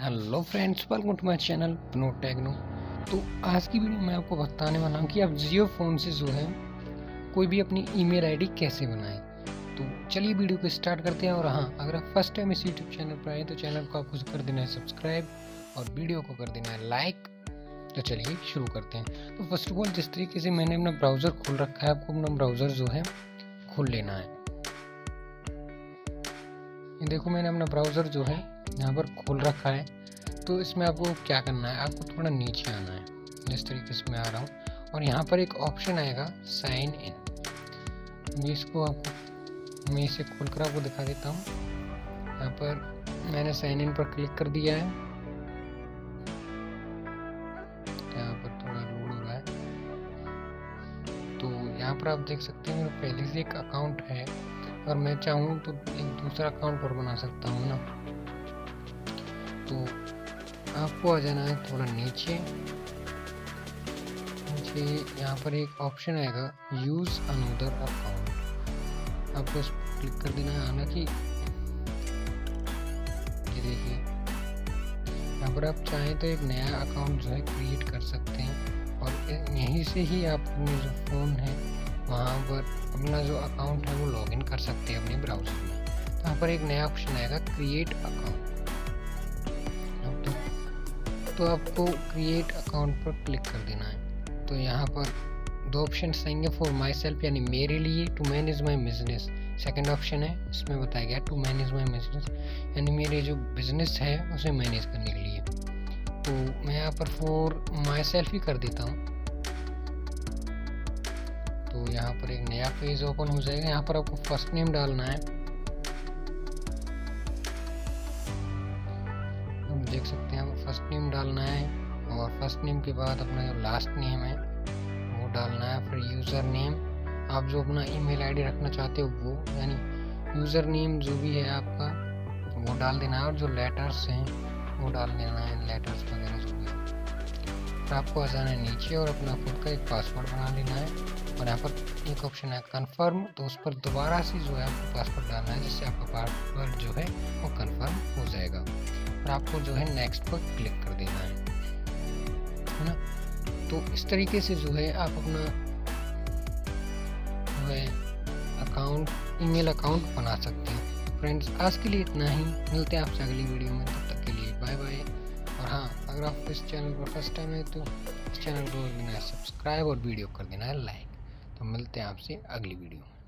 Hello friends, welcome to my channel Vinod Techno. तो आज की वीडियो में आपको बताने वाला हूँ कि आप जियो फ़ोन से जो है कोई भी अपनी ईमेल आईडी कैसे बनाएं। तो चलिए वीडियो को स्टार्ट करते हैं। और हाँ, अगर आप फर्स्ट टाइम इस यूट्यूब चैनल पर आए तो चैनल को आपको कर देना है सब्सक्राइब और वीडियो को कर देना है लाइक। तो चलिए शुरू करते हैं। तो फर्स्ट ऑफ ऑल, जिस तरीके से मैंने अपना ब्राउज़र खोल रखा है, आपको अपना ब्राउज़र जो है खोल लेना है। ये देखो, मैंने अपना ब्राउज़र जो है यहाँ पर खोल रखा है। तो इसमें आपको क्या करना है, आपको थोड़ा नीचे आना है, जिस तरीके से मैं आ रहा हूँ। और यहाँ पर एक ऑप्शन आएगा साइन इन। इसको आपको मैं इसे खोल कर आपको दिखा देता हूँ। यहाँ पर मैंने साइन इन पर क्लिक कर दिया है। यहाँ पर थोड़ा लोड हो रहा है। तो यहाँ पर आप देख सकते हैं मेरा पहले से एक अकाउंट है। अगर मैं चाहूँ तो एक दूसरा अकाउंट पर बना सकता हूँ ना। तो आपको आ जाना है थोड़ा नीचे। यहाँ पर एक ऑप्शन आएगा यूज़ अनदर अकाउंट, आपको इस पर क्लिक कर देना है। हालांकि ये देखिए, यहाँ पर आप चाहें तो एक नया अकाउंट जो है क्रिएट कर सकते हैं और यहीं से ही आप अपने जो फ़ोन है वहाँ पर अपना जो अकाउंट है वो लॉगिन कर सकते हैं अपने ब्राउज़र में। तो यहाँ पर एक नया ऑप्शन आएगा क्रिएट अकाउंट। तो आपको क्रिएट अकाउंट पर क्लिक कर देना है। तो यहाँ पर दो ऑप्शन आएंगे, फॉर माई सेल्फ यानी मेरे लिए, to manage my business second option है। इसमें बताया गया टू मैनेज माई बिजनेस यानी मेरे जो बिजनेस है उसे मैनेज करने के लिए। तो मैं यहाँ पर फॉर माई सेल्फ ही कर देता हूँ। तो यहाँ पर एक नया पेज ओपन हो जाएगा। यहाँ पर आपको फर्स्ट नेम डालना है, आप देख सकते हैं। फर्स्ट नेम डालना है और फर्स्ट नेम के बाद अपना जो लास्ट नेम है वो डालना है। फिर यूज़र नेम, आप जो अपना ईमेल आईडी रखना चाहते हो वो, यानी यूज़र नेम जो भी है आपका वो डाल देना है। और जो लेटर्स हैं वो डाल देना है, लेटर्स वगैरह जो भी है। फिर आपको आ जाना है नीचे और अपना खुद का एक पासवर्ड बना लेना है। और यहाँ पर एक ऑप्शन है कन्फर्म, तो उस पर दोबारा से जो है आपको पासवर्ड डालना है, जिससे आपका पासवर्ड जो है वो कन्फर्म हो जाएगा। और आपको जो है नेक्स्ट पर क्लिक कर देना है ना। तो इस तरीके से जो है आप अपना जो है अकाउंट, ईमेल अकाउंट बना सकते हैं। फ्रेंड्स, आज के लिए इतना ही, मिलते हैं आपसे अगली वीडियो में। तब तक के लिए बाय बाय। और हाँ, अगर आप इस चैनल पर फर्स्ट टाइम है तो इस चैनल को कर देना है सब्सक्राइब और वीडियो कर देना है लाइक। तो मिलते हैं आपसे अगली वीडियो में।